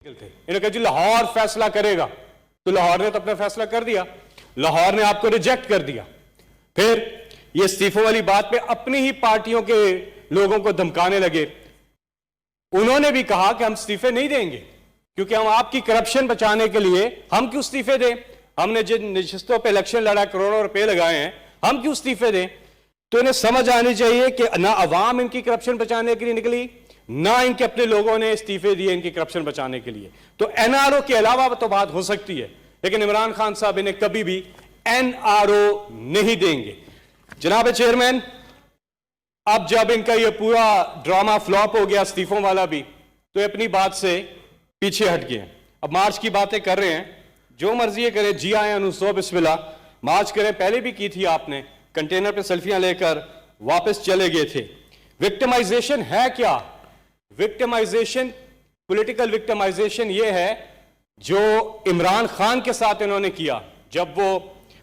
انہوں نے کہا جی لاہور فیصلہ کرے گا، تو لاہور نے تو اپنا فیصلہ کر دیا، لاہور نے آپ کو ریجیکٹ کر دیا۔ پھر یہ استعفوں والی بات پہ اپنی ہی پارٹیوں کے لوگوں کو دھمکانے لگے۔ انہوں نے بھی کہا کہ ہم استعفے نہیں دیں گے کیونکہ ہم آپ کی کرپشن بچانے کے لیے ہم کیوں استعفے دیں، ہم نے جن نشستوں پہ الیکشن لڑا کروڑوں روپے لگائے ہیں ہم کیوں استعفے دیں۔ تو انہیں سمجھ آنی چاہیے کہ نہ عوام ان کی کرپشن بچانے کے لیے نکلی، نہ ان کے اپنے لوگوں نے استعفے دیے ان کی کرپشن بچانے کے لیے۔ تو این آر او کے علاوہ تو بات ہو سکتی ہے، لیکن عمران خان صاحب انہیں کبھی بھی این آر او نہیں دیں گے۔ جناب چیئرمین، اب جب ان کا یہ پورا ڈرامہ فلاپ ہو گیا استعفوں والا بھی، تو اپنی بات سے پیچھے ہٹ گئے۔ اب مارچ کی باتیں کر رہے ہیں، جو مرضی کریں، جی آئیں انوسو بسم اللہ، مارچ کریں، پہلے بھی کی تھی آپ نے، کنٹینر پہ سیلفیاں لے کر واپس چلے گئے تھے۔ وکٹمائزیشن ہے کیا؟ وکٹمائزیشن، پولیٹیکل وکٹمائزیشن یہ ہے جو عمران خان کے ساتھ انہوں نے کیا جب وہ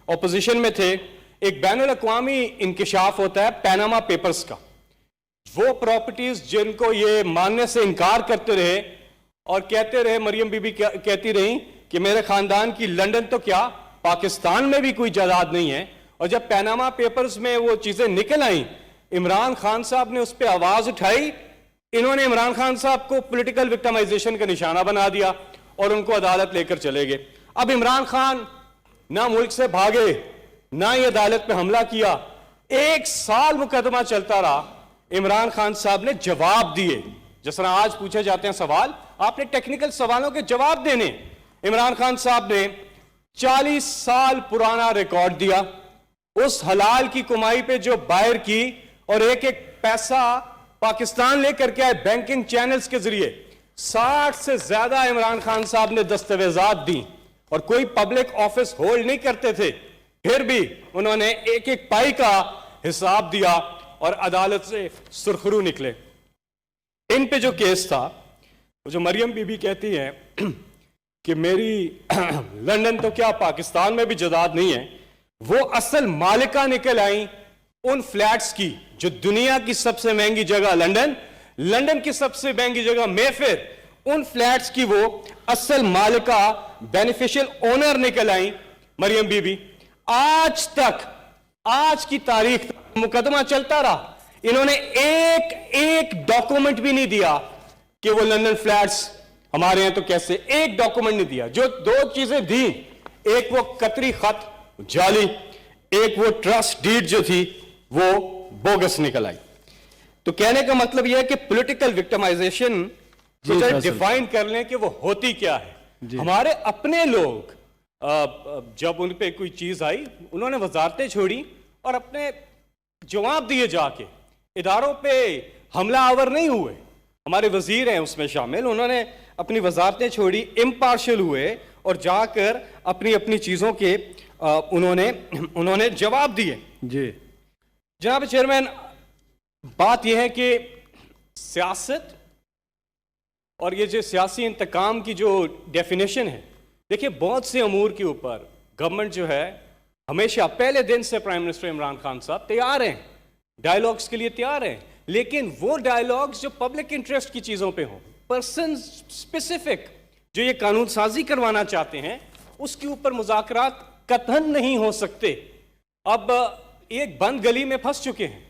اپوزیشن میں تھے۔ ایک بین الاقوامی انکشاف ہوتا ہے پیناما پیپرز کا، وہ پراپرٹیز جن کو یہ ماننے سے انکار کرتے رہے اور کہتے رہے، مریم بی بی کہتی رہی کہ میرے خاندان کی لنڈن تو کیا پاکستان میں بھی کوئی جائیداد نہیں ہے، اور جب پیناما پیپرز میں وہ چیزیں نکل آئیں، عمران خان صاحب نے اس پہ آواز اٹھائی، انہوں نے عمران خان صاحب کو پولیٹیکل وکٹمائزیشن کا نشانہ بنا دیا اور ان کو عدالت لے کر چلے گئے۔ اب عمران خان نہ ملک سے بھاگے، نہ یہ عدالت پہ حملہ کیا، 1 سال مقدمہ چلتا رہا، عمران خان صاحب نے جواب دیے۔ جس طرح آج پوچھے جاتے ہیں سوال، آپ نے ٹیکنیکل سوالوں کے جواب دینے۔ عمران خان صاحب نے 40 سال پرانا ریکارڈ دیا، اس حلال کی کمائی پہ جو باہر کی اور ایک ایک پیسہ پاکستان لے کر کے آئے بینکنگ چینلز کے ذریعے، 60 سے زیادہ عمران خان صاحب نے دستاویزات دیں، اور کوئی پبلک آفس ہولڈ نہیں کرتے تھے، پھر بھی انہوں نے ایک ایک پائی کا حساب دیا اور عدالت سے سرخرو نکلے۔ ان پہ جو کیس تھا، وہ جو مریم بی بی کہتی ہیں کہ میری لنڈن تو کیا پاکستان میں بھی جائیداد نہیں ہے، وہ اصل مالکہ نکل آئیں ان فلیٹس کی جو دنیا کی سب سے مہنگی جگہ لنڈن کی سب سے مہنگی جگہ میفیر، ان فلیٹس کی وہ اصل مالکہ بینیفیشل اونر نکل آئیں مریم بی بی۔ آج تک، آج کی تاریخ تک مقدمہ چلتا رہا، انہوں نے ایک ڈاکومنٹ بھی نہیں دیا کہ وہ لندن فلیٹس ہمارے ہیں تو کیسے، ایک ڈاکومنٹ نہیں دیا۔ جو 2 چیزیں دیں، ایک وہ قطری خط جعلی، ایک وہ ٹرسٹ ڈیڈ جو تھی وہ بوگس نکل آئی۔ تو کہنے کا مطلب یہ ہے کہ پولیٹیکل وکٹمائزیشن ڈیفائن کر لیں کہ وہ ہوتی کیا ہے۔ ہمارے اپنے لوگ جب ان پہ کوئی چیز آئی، انہوں نے وزارتیں چھوڑی اور اپنے جواب دیے، جا کے اداروں پہ حملہ آور نہیں ہوئے۔ ہمارے وزیر ہیں اس میں شامل، انہوں نے اپنی وزارتیں چھوڑی، امپارشل ہوئے اور جا کر اپنی چیزوں کے انہوں نے جواب دیے۔ جی جناب چیئرمین، بات یہ ہے کہ سیاست اور یہ جو سیاسی انتقام کی جو ڈیفینیشن ہے، دیکھیں بہت سے امور کے اوپر گورنمنٹ جو ہے ہمیشہ پہلے دن سے پرائم منسٹر عمران خان صاحب تیار ہیں، ڈائیلاگز کے لیے تیار ہیں، لیکن وہ ڈائیلاگز جو پبلک انٹرسٹ کی چیزوں پہ ہوں، پرسن اسپیسیفک جو یہ قانون سازی کروانا چاہتے ہیں، اس کے اوپر مذاکرات قطعاً نہیں ہو سکتے۔ اب ایک بند گلی میں پھنس چکے ہیں،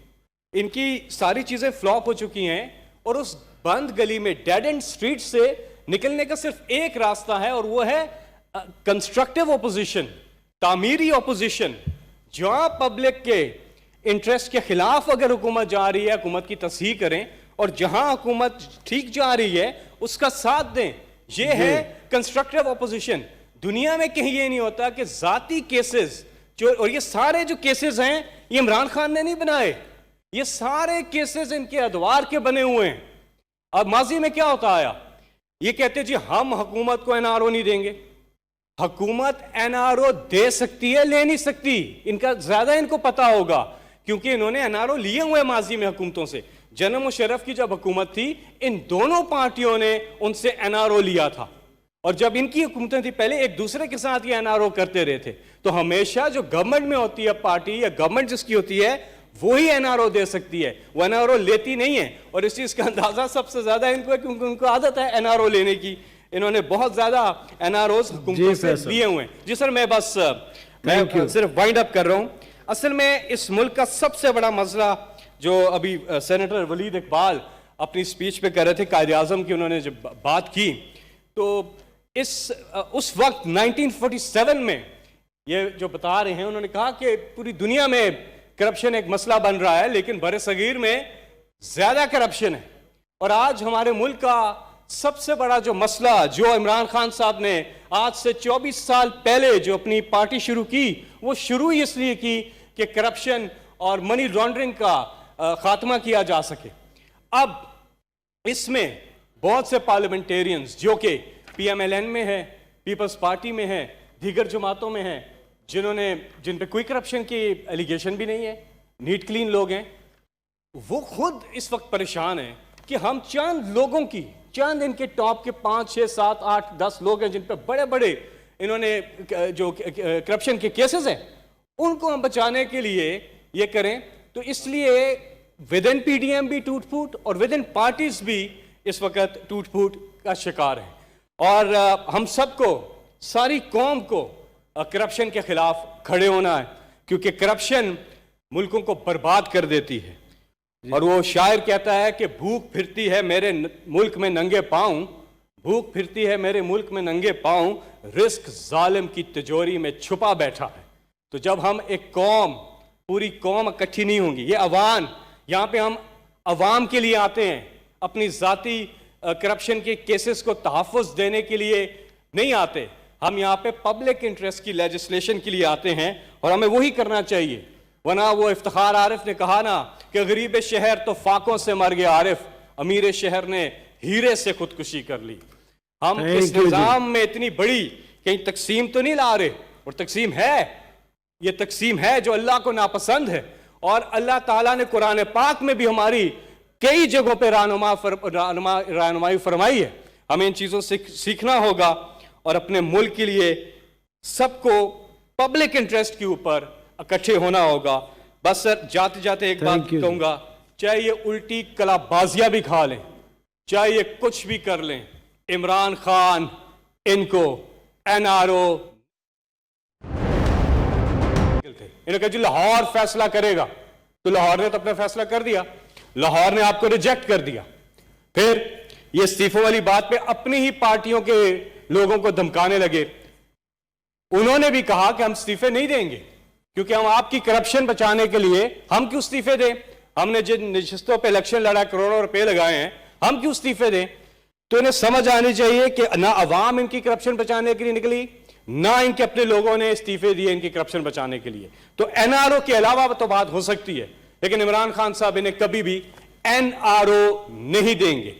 ان کی ساری چیزیں فلاپ ہو چکی ہیں، اور اس بند گلی میں ڈیڈ اینڈ سٹریٹ سے نکلنے کا صرف ایک راستہ ہے، اور وہ ہے کنسٹرکٹیو اپوزیشن، تعمیری اپوزیشن، جہاں پبلک کے انٹرسٹ کے خلاف اگر حکومت جا رہی ہے حکومت کی تصحیح کریں، اور جہاں حکومت ٹھیک جا رہی ہے اس کا ساتھ دیں۔ یہ ہے کنسٹرکٹیو اپوزیشن۔ دنیا میں کہیں یہ نہیں ہوتا کہ ذاتی کیسز اور یہ سارے جو کیسز ہیں یہ عمران خان نے نہیں بنائے، یہ سارے کیسز ان کے ادوار کے بنے ہوئے ہیں۔ اب ماضی میں کیا ہوتا آیا، یہ کہتے جی ہم حکومت کو این آر او نہیں دیں گے۔ حکومت این آر او دے سکتی ہے، لے نہیں سکتی، ان کا زیادہ ان کو پتا ہوگا، کیونکہ انہوں نے این آر او لیے ہوئے ماضی میں حکومتوں سے۔ جنرل مشرف کی جب حکومت تھی، ان دونوں پارٹیوں نے ان سے این آر او لیا تھا، اور جب ان کی حکومتیں تھی پہلے ایک دوسرے کے ساتھ یہ این آر او کرتے رہے تھے۔ تو ہمیشہ جو گورنمنٹ میں ہوتی ہے پارٹی یا گورنمنٹ جس کی ہوتی ہے وہی این آر او دے سکتی ہے، وہ این آر او لیتی نہیں ہے، اور اس چیز کا اندازہ سب سے زیادہ ان کو ہے کیونکہ ان کو عادت ہے این آر او لینے کی۔ انہوں نے بہت زیادہ NROs حکومتوں سے لیے ہوئے ہیں. جی سر، میں بس صرف وائنڈ اپ کر رہا ہوں. اصل میں اس ملک کا سب سے بڑا مسئلہ جو ابھی سینیٹر ولید اقبال اپنی سپیچ پہ کر رہے تھے، قائد اعظم کی انہوں نے جب بات کی، تو اس وقت 1947 میں یہ جو بتا رہے ہیں، انہوں نے کہا کہ پوری دنیا میں کرپشن ایک مسئلہ بن رہا ہے لیکن بر صغیر میں زیادہ کرپشن ہے. اور آج ہمارے ملک کا سب سے بڑا جو مسئلہ جو عمران خان صاحب نے آج سے 24 سال پہلے جو اپنی پارٹی شروع کی، وہ شروع ہی اس لیے کی کہ کرپشن اور منی لانڈرنگ کا خاتمہ کیا جا سکے. اب اس میں بہت سے پارلیمنٹیرینز جو کہ PMLN میں ہیں، پیپلز پارٹی میں ہیں، دیگر جماعتوں میں ہیں، جن پہ کوئی کرپشن کی ایلیگیشن بھی نہیں ہے، نیٹ کلین لوگ ہیں، وہ خود اس وقت پریشان ہیں کہ ہم چند ان کے ٹاپ کے 5 6 7 8 10 لوگ ہیں جن پہ بڑے بڑے انہوں نے جو کرپشن کے کیسز ہیں، ان کو ہم بچانے کے لیے یہ کریں. تو اس لیے ود ان PDM بھی ٹوٹ پھوٹ اور ود ان پارٹیز بھی اس وقت ٹوٹ پھوٹ کا شکار ہے. اور ہم سب کو، ساری قوم کو کرپشن کے خلاف کھڑے ہونا ہے، کیونکہ کرپشن ملکوں کو برباد کر دیتی ہے. اور وہ شاعر کہتا ہے کہ بھوک پھرتی ہے میرے ملک میں ننگے پاؤں، بھوک پھرتی ہے میرے ملک میں ننگے پاؤں، رزق ظالم کی تجوری میں چھپا بیٹھا ہے. تو جب ہم ایک قوم، پوری قوم اکٹھی نہیں ہوں گی، یہ عوام، یہاں پہ ہم عوام کے لیے آتے ہیں، اپنی ذاتی کرپشن کے کیسز کو تحفظ دینے کے لیے نہیں آتے، ہم یہاں پہ پبلک انٹرسٹ کی لیجسلیشن کے لیے آتے ہیں، اور ہمیں وہی کرنا چاہیے. ورنہ وہ افتخار عارف نے کہا نا کہ غریب شہر تو فاقوں سے مر گیا عارف، امیر شہر نے ہیرے سے خودکشی کر لی. ہم اس نظام میں اتنی بڑی کہیں تقسیم تو نہیں لا رہے، اور تقسیم ہے، یہ تقسیم ہے جو اللہ کو ناپسند ہے. اور اللہ تعالیٰ نے قرآن پاک میں بھی ہماری کئی جگہوں پہ رہنمائی فرمائی ہے. ہمیں ان چیزوں سے سیکھنا ہوگا اور اپنے ملک کے لیے سب کو پبلک انٹرسٹ کے اوپر اکٹھے ہونا ہوگا. بس سر جاتے جاتے ایک بات کہوں گا، چاہے یہ الٹی کلا بازیاں بھی کھا لیں، چاہے یہ کچھ بھی کر لیں، عمران خان ان کو NRO انہوں نے کہا جی لاہور فیصلہ کرے گا، تو لاہور نے تو اپنا فیصلہ کر دیا، لاہور نے آپ کو ریجیکٹ کر دیا. پھر یہ استعفوں والی بات پہ اپنی ہی پارٹیوں کے لوگوں کو دھمکانے لگے. انہوں نے بھی کہا کہ ہم استعفے نہیں دیں گے، کیونکہ ہم آپ کی کرپشن بچانے کے لیے ہم کیوں استعفے دیں؟ ہم نے جن نشستوں پہ الیکشن لڑا، کروڑوں روپے لگائے ہیں، ہم کیوں استعفے دیں؟ تو انہیں سمجھ آنی چاہیے کہ نہ عوام ان کی کرپشن بچانے کے لیے نکلی، نہ ان کے اپنے لوگوں نے استعفے دیے ان کی کرپشن بچانے کے لیے. تو NRO کے علاوہ تو بات ہو سکتی ہے، لیکن عمران خان صاحب انہیں کبھی بھی NRO نہیں دیں گے.